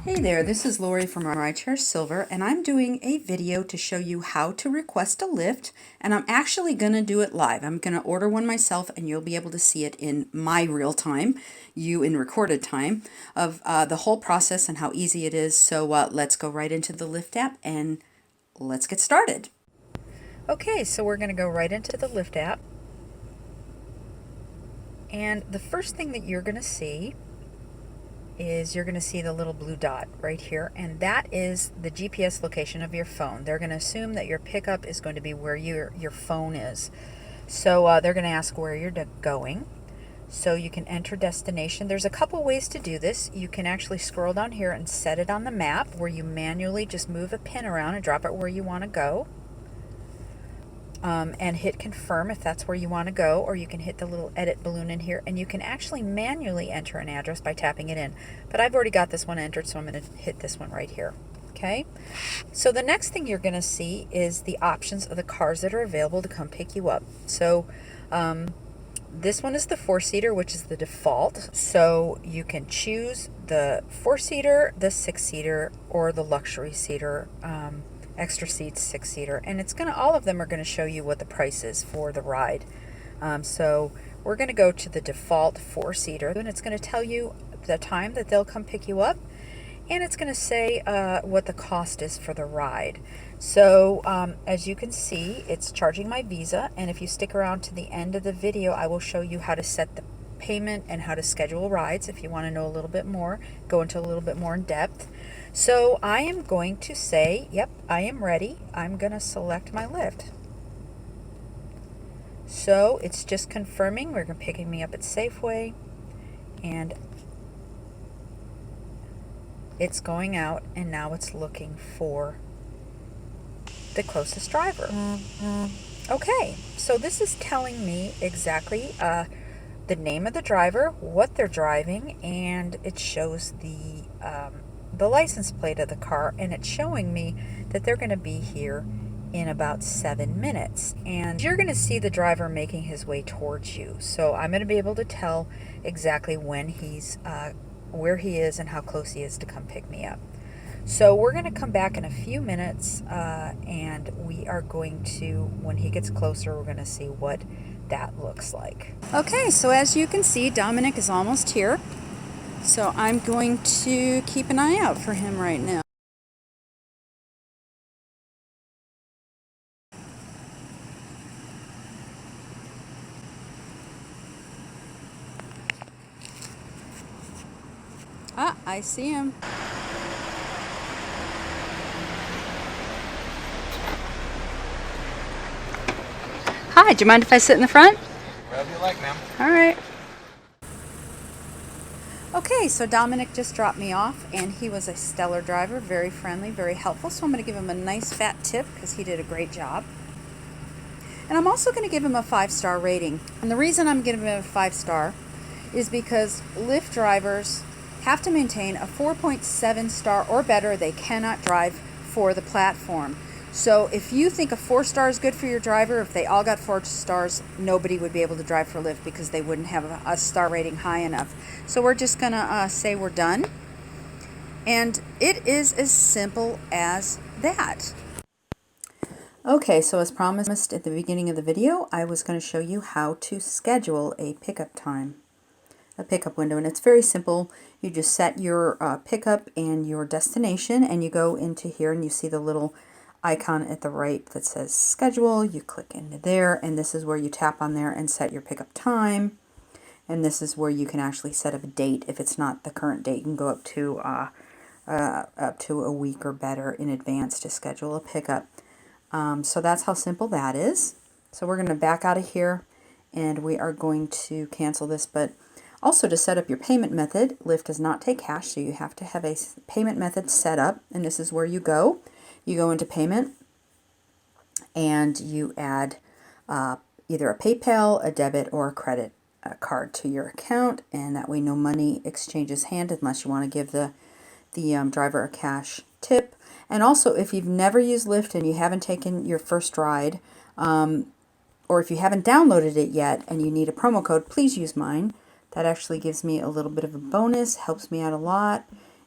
Hey there, this is Lori from Rideshare Silver, and I'm doing a video to show you how to request a Lyft, and I'm actually going to do it live. I'm going to order one myself, and you'll be able to see it in my real time, you in recorded time, of the whole process and how easy it is. So let's go right into the Lyft app, and let's get started. Okay, so we're going to go right into the Lyft app, and the first thing that you're going to see is you're going to see the little blue dot right here, and that is the GPS location of your phone. They're going to assume that your pickup is going to be where your phone is. So they're going to ask where you're going. So you can enter destination. There's a couple ways to do this. You can actually scroll down here and set it on the map where you manually just move a pin around and drop it where you want to go. And hit confirm if that's where you want to go, or you can hit the little edit balloon in here, and you can actually manually enter an address by tapping it in. But I've already got this one entered, so I'm going to hit this one right here. Okay, so the next thing you're going to see is the options of the cars that are available to come pick you up. So this one is the 4-seater, which is the default. So you can choose the 4-seater, the 6-seater, or the luxury seater. Extra seats 6-seater, and it's gonna, all of them are going to show you what the price is for the ride. So we're going to go to the default 4-seater, and it's going to tell you the time that they'll come pick you up, and it's going to say what the cost is for the ride. So as you can see, it's charging my Visa, and if you stick around to the end of the video, I will show you how to set the payment and how to schedule rides if you want to know a little bit more, go into a little bit more in depth. So I am going to say, yep, I am ready. I'm going to select my Lyft. So it's just confirming we're picking me up at Safeway, and it's going out, and now it's looking for the closest driver. Okay, so this is telling me exactly the name of the driver, what they're driving, and it shows the license plate of the car, and it's showing me that they're going to be here in about 7 minutes, and you're going to see the driver making his way towards you. So I'm going to be able to tell exactly when he's where he is and how close he is to come pick me up. So we're going to come back in a few minutes, and we are going to, when he gets closer, we're going to see what that looks like. Okay, so as you can see, Dominic is almost here. So I'm going to keep an eye out for him right now. Ah, I see him. Hi, do you mind if I sit in the front? Whatever you like, ma'am. All right. Okay, so Dominic just dropped me off, and he was a stellar driver, very friendly, very helpful. So I'm going to give him a nice fat tip because he did a great job. And I'm also going to give him a 5-star rating. And the reason I'm giving him a 5-star is because Lyft drivers have to maintain a 4.7 star or better. They cannot drive for the platform. So if you think a 4-star is good for your driver, if they all got 4 stars, nobody would be able to drive for Lyft because they wouldn't have a star rating high enough. So we're just going to say we're done. And it is as simple as that. Okay, so as promised at the beginning of the video, I was going to show you how to schedule a pickup time, a pickup window, and it's very simple. You just set your pickup and your destination, and you go into here and you see the little icon at the right that says schedule. You click into there, and this is where you tap on there and set your pickup time, and this is where you can actually set up a date. If it's not the current date, you can go up to a week or better in advance to schedule a pickup. So that's how simple that is. So we're going to back out of here, and we are going to cancel this. But also, to set up your payment method, Lyft does not take cash, so you have to have a payment method set up, and this is where you go. You go into payment, and you add either a PayPal, a debit, or a credit card to your account, and that way no money exchanges hands unless you want to give the driver a cash tip. And also, if you've never used Lyft and you haven't taken your first ride, or if you haven't downloaded it yet and you need a promo code, please use mine. That actually gives me a little bit of a bonus, helps me out a lot,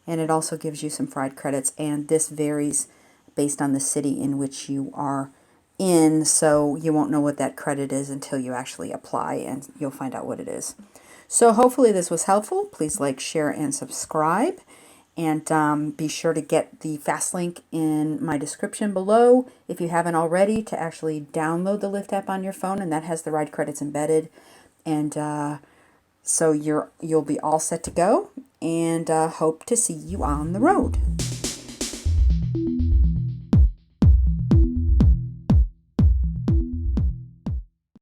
and it also gives you some fried credits, and this varies based on the city in which you are in, so you won't know what that credit is until you actually apply, and you'll find out what it is. So hopefully this was helpful. Please like, share, and subscribe. And be sure to get the fast link in my description below if you haven't already, to actually download the Lyft app on your phone, and that has the ride credits embedded. And so you'll be all set to go, and hope to see you on the road.